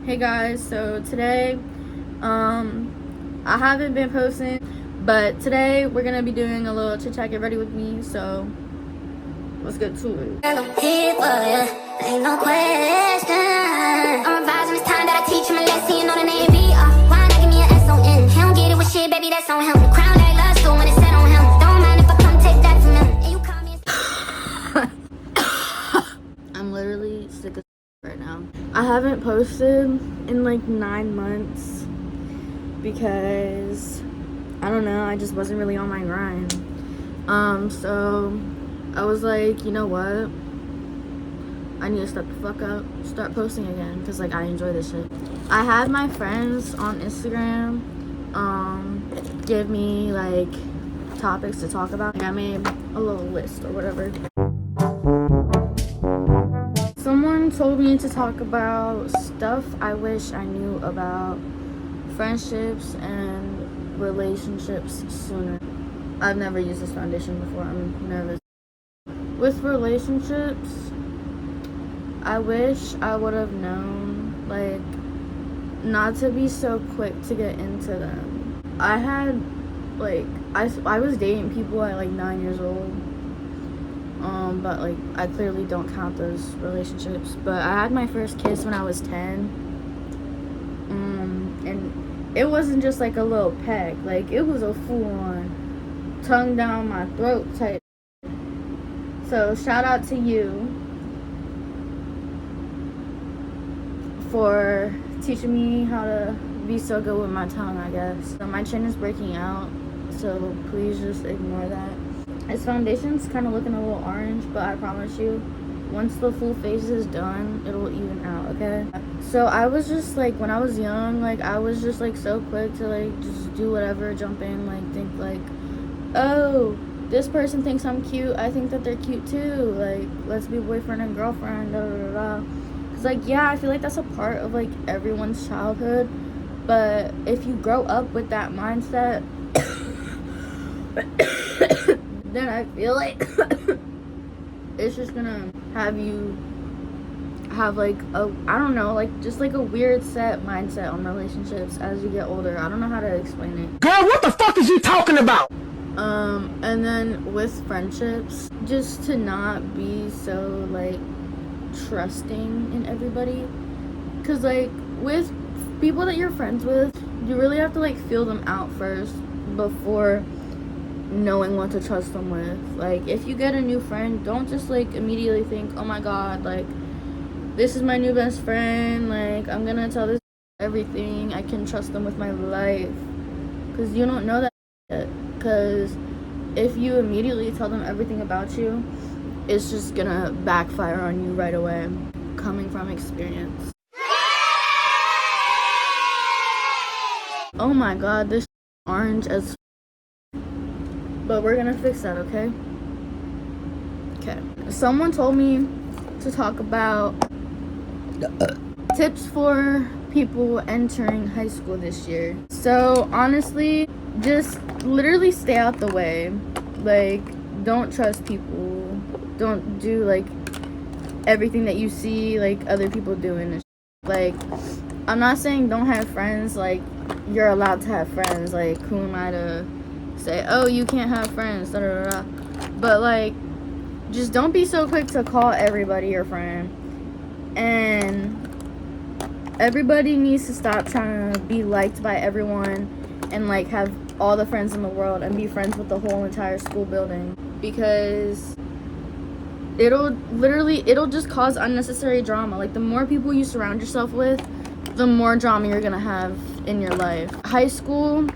Hey guys, so today I haven't been posting, but today we're gonna be doing a little chit chat. Get ready with me, so let's get to it. Ain't no question. I'm advising it's time that I teach him a lesson. You know the name be why not give me an S-O-N? He don't get it with shit, baby, that's on him. The crown that lust when it's set on him. Don't mind if I come take that from him. And you call me I'm literally sick of right now. I haven't posted in like 9 months because I don't know, I just wasn't really on my grind. So I was like, you know what, I need to step the fuck up, start posting again, because like I enjoy this shit. I had my friends on Instagram give me like topics to talk about. I made a little list or whatever. Someone told me to talk about stuff I wish I knew about friendships and relationships sooner. I've never used this foundation before. I'm nervous. With relationships, I wish I would have known, like, not to be so quick to get into them. I had, like, I was dating people at like 9 years old. But like I clearly don't count those relationships. But I had my first kiss when I was 10. And it wasn't just like a little peck, like it was a full-on tongue down my throat type. So shout out to you for teaching me how to be so good with my tongue, I guess. So my chin is breaking out, so please just ignore that. This foundation's kind of looking a little orange, but I promise you, once the full face is done, it'll even out, okay? So I was just like, when I was young, like I was just like so quick to like just do whatever, jump in, like think like, oh, this person thinks I'm cute, I think that they're cute too, like let's be boyfriend and girlfriend, da da da da. It's like, yeah, I feel like that's a part of like everyone's childhood, but if you grow up with that mindset, then I feel like it's just gonna have you have like a, I don't know, like just like a weird set mindset on relationships as you get older. I don't know how to explain it. Girl, what the fuck is you talking about? And then with friendships, just to not be so like trusting in everybody, because like with people that you're friends with, you really have to like feel them out first before knowing what to trust them with. Like if you get a new friend, don't just like immediately think, oh my god, like this is my new best friend, like I'm gonna tell this everything, I can trust them with my life, because you don't know that yet. Because if you immediately tell them everything about you, it's just gonna backfire on you right away, coming from experience. Oh my god, this orange as but we're gonna fix that, okay? Okay. Someone told me to talk about tips for people entering high school this year. So honestly, just literally stay out the way. Like, don't trust people. Don't do like everything that you see like other people doing. Like, I'm not saying don't have friends. Like, you're allowed to have friends. Like, who am I to say, oh, you can't have friends, da, da, da, da. But like, just don't be so quick to call everybody your friend. And everybody needs to stop trying to be liked by everyone and like have all the friends in the world and be friends with the whole entire school building, because it'll just cause unnecessary drama. Like the more people you surround yourself with, the more drama you're gonna have in your life. High school,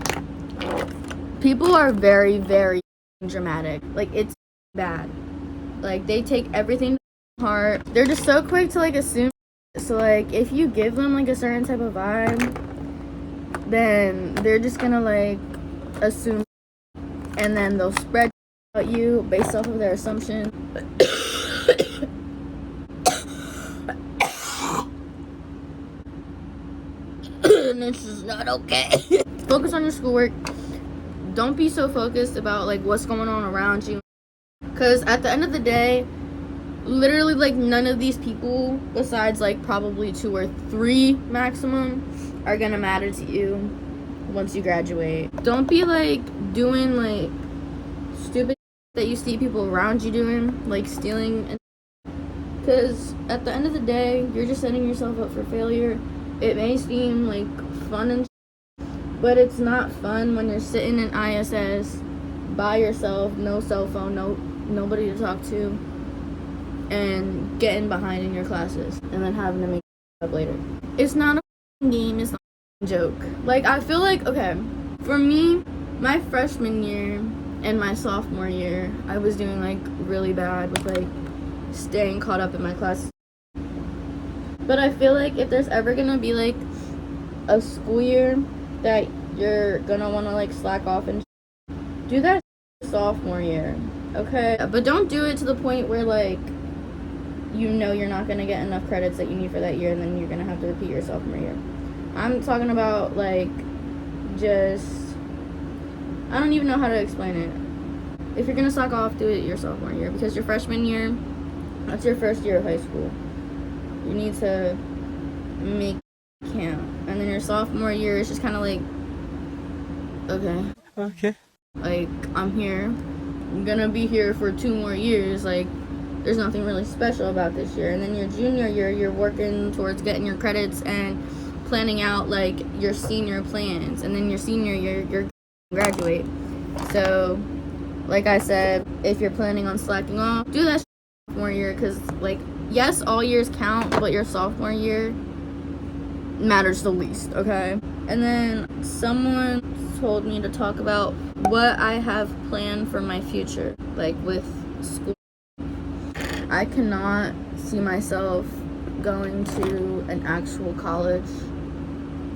people are very, very dramatic. Like, it's bad. Like, they take everything to heart. They're just so quick to, like, assume. So, like, if you give them, like, a certain type of vibe, then they're just gonna, like, assume. And then they'll spread about you based off of their assumption. And this is not okay. Focus on your schoolwork. Don't be so focused about like what's going on around you, because at the end of the day, literally, like, none of these people, besides, like, probably 2 or 3 maximum, are gonna matter to you once you graduate. Don't be, like, doing, like, stupid that you see people around you doing, like stealing. Because at the end of the day, you're just setting yourself up for failure. It may seem, like, fun and but it's not fun when you're sitting in ISS by yourself, no cell phone, nobody to talk to, and getting behind in your classes and then having to make it up later. It's not a game, it's not a joke. Like, I feel like, okay, for me, my freshman year and my sophomore year, I was doing, like, really bad with, like, staying caught up in my classes. But I feel like if there's ever gonna be, like, a school year that you're gonna want to, like, slack off and do that sophomore year, okay? But don't do it to the point where, like, you know you're not gonna get enough credits that you need for that year and then you're gonna have to repeat your sophomore year. I'm talking about, like, just, I don't even know how to explain it. If you're gonna slack off, do it your sophomore year, because your freshman year, that's your first year of high school. You need to make it count. And then your sophomore year is just kind of like, okay. Like, I'm here. I'm gonna be here for 2 more years. Like, there's nothing really special about this year. And then your junior year, you're working towards getting your credits and planning out, like, your senior plans. And then your senior year, you're graduate. So, like I said, if you're planning on slacking off, do that sophomore year, because, like, yes, all years count, but your sophomore year matters the least, okay? And then someone told me to talk about what I have planned for my future, like, with school. I cannot see myself going to an actual college.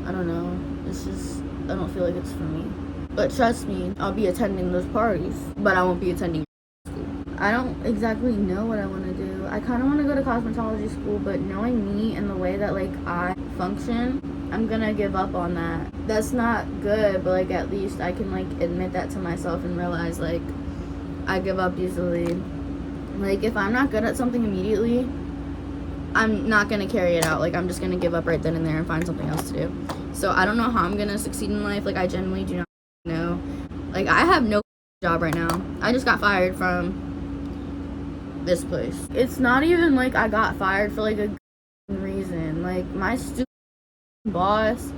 I don't know. It's just, I don't feel like it's for me. But trust me, I'll be attending those parties, but I won't be attending school. I don't exactly know what I want to do. I kind of want to go to cosmetology school, but knowing me and the way that, like, I function, I'm gonna give up on that. That's not good, but, like, at least I can, like, admit that to myself and realize, like, I give up easily. Like, if I'm not good at something immediately, I'm not gonna carry it out. Like, I'm just gonna give up right then and there and find something else to do. So I don't know how I'm gonna succeed in life. Like, I genuinely do not know. Like, I have no job right now. I just got fired from this place. It's not even like I got fired for, like, a reason. Like, my stupid boss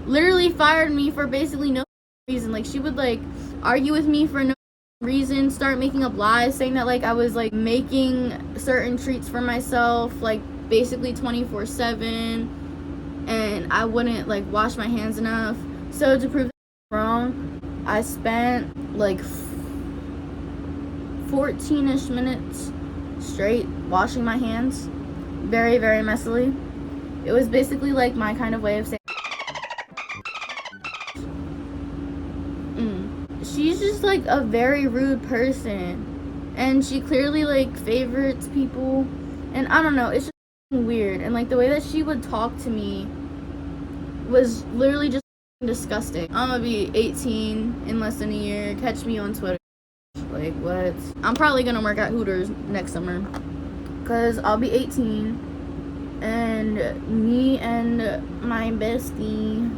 literally fired me for basically no reason. Like, she would, like, argue with me for no reason, start making up lies, saying that, like, I was, like, making certain treats for myself, like, basically 24/7, and I wouldn't, like, wash my hands enough. So to prove that wrong, I spent, like, 14-ish minutes straight washing my hands very, very messily. It was basically, like, my kind of way of saying she's just, like, a very rude person, and she clearly, like, favorites people, and I don't know, it's just weird. And, like, the way that she would talk to me was literally just disgusting. I'm gonna be 18 in less than a year. Catch me on Twitter. Like, what? I'm probably gonna work at Hooters next summer, because I'll be 18, and me and my bestie,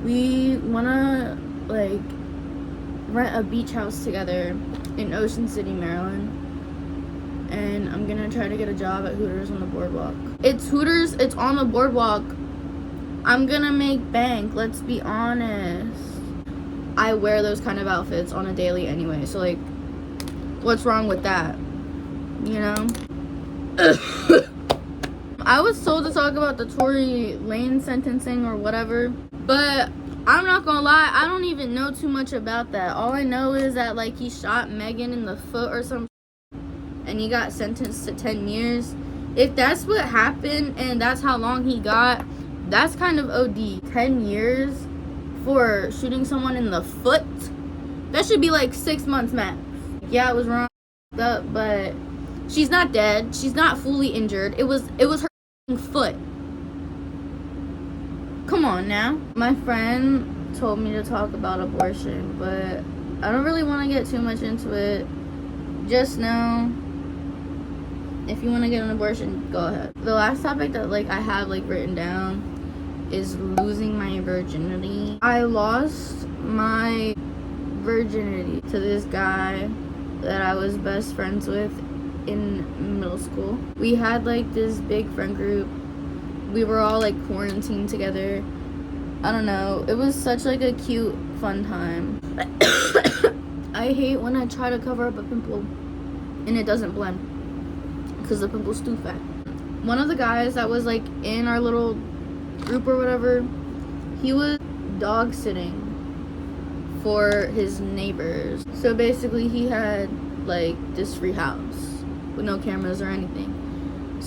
we wanna, like, rent a beach house together in Ocean City, Maryland. And I'm gonna try to get a job at Hooters on the boardwalk. It's Hooters, it's on the boardwalk. I'm gonna make bank, let's be honest. I wear those kind of outfits on a daily anyway, so, like, what's wrong with that? You know? I was told to talk about the Tory Lane sentencing or whatever, but I'm not gonna lie, I don't even know too much about that. All I know is that, like, he shot Megan in the foot or something, and he got sentenced to 10 years. If that's what happened and that's how long he got, that's kind of OD. 10 years for shooting someone in the foot? That should be, like, 6 months max. Yeah, it was wrong, but she's not dead. She's not fully injured. It was her foot. Come on now. My friend told me to talk about abortion, but I don't really want to get too much into it. Just know if you want to get an abortion, go ahead. The last topic that like I have like written down is losing my virginity. I lost my virginity to this guy that I was best friends with in middle school. We had like this big friend group. We were all like quarantined together. I don't know. It was such like a cute, fun time. I hate when I try to cover up a pimple and it doesn't blend because the pimple's too fat. One of the guys that was like in our little group or whatever, he was dog sitting for his neighbors. So basically he had like this free house with no cameras or anything.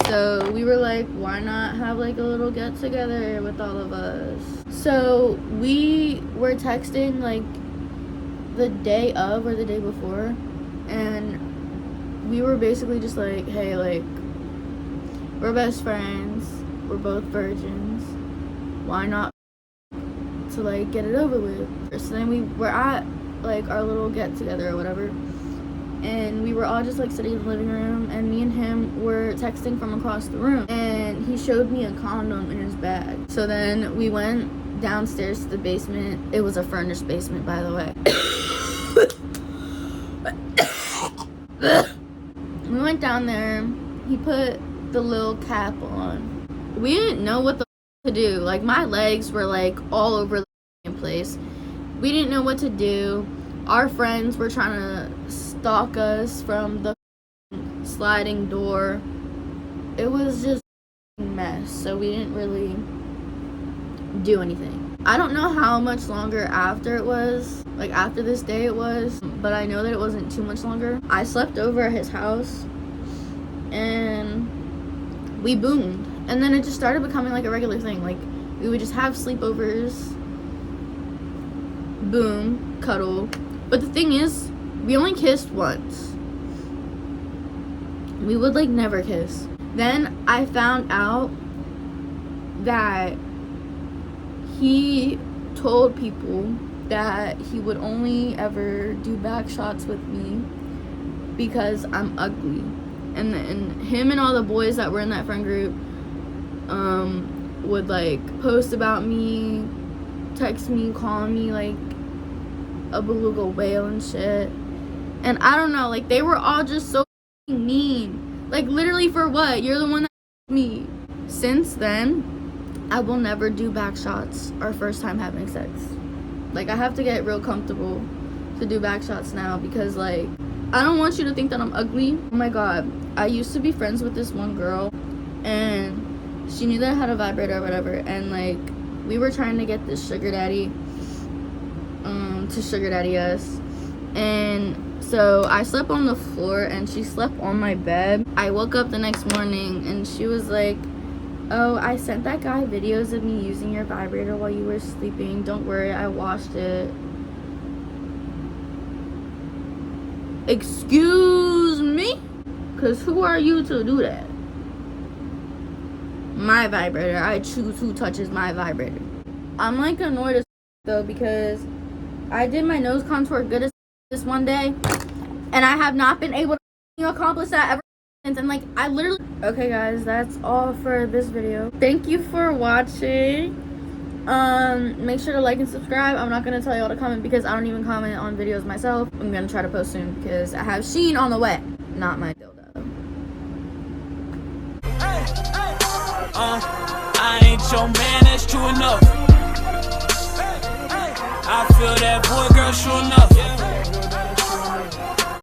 So we were like, why not have like a little get together with all of us? So we were texting like the day of or the day before, and we were basically just like, hey, like, we're best friends, we're both virgins, why not to like get it over with? So then we were at like our little get together or whatever, and we were all just like sitting in the living room, and me and him were texting from across the room, and he showed me a condom in his bag. So then we went downstairs to the basement. It was a furnished basement, by the way. We went down there. He put the little cap on. We didn't know what the to do. Like, my legs were like all over the place. We didn't know what to do. Our friends were trying to stalk us from the sliding door. It was just a mess. So we didn't really do anything. I don't know how much longer after it was, like after this day it was, but I know that it wasn't too much longer. I slept over at his house and we boomed. And then it just started becoming like a regular thing. Like, we would just have sleepovers, boom, cuddle. But the thing is, we only kissed once. We would like never kiss. Then I found out that he told people that he would only ever do back shots with me because I'm ugly. And him and all the boys that were in that friend group would like post about me, text me, call me like a beluga whale and shit. And I don't know, like, they were all just so mean. Like, literally, for what? You're the one that me. Since then, I will never do back shots our first time having sex. Like, I have to get real comfortable to do back shots now because, like, I don't want you to think that I'm ugly. Oh my god, I used to be friends with this one girl, and she knew that I had a vibrator or whatever, and like, we were trying to get this sugar daddy to sugar daddy us. And so I slept on the floor and she slept on my bed. I woke up the next morning and she was like, oh, I sent that guy videos of me using your vibrator while you were sleeping. Don't worry, I washed it. Excuse me? Because who are you to do that? My vibrator. I choose who touches my vibrator. I'm like annoyed as though because I did my nose contour good as this one day, and I have not been able to accomplish that ever since. And like, I literally... Okay guys, that's all for this video. Thank you for watching. Make sure to like and subscribe. I'm not gonna tell y'all to comment because I don't even comment on videos myself. I'm gonna try to post soon because I have Sheen on the way, not my dildo. I ain't your man, that's true enough. I feel that boy, girl, sure enough.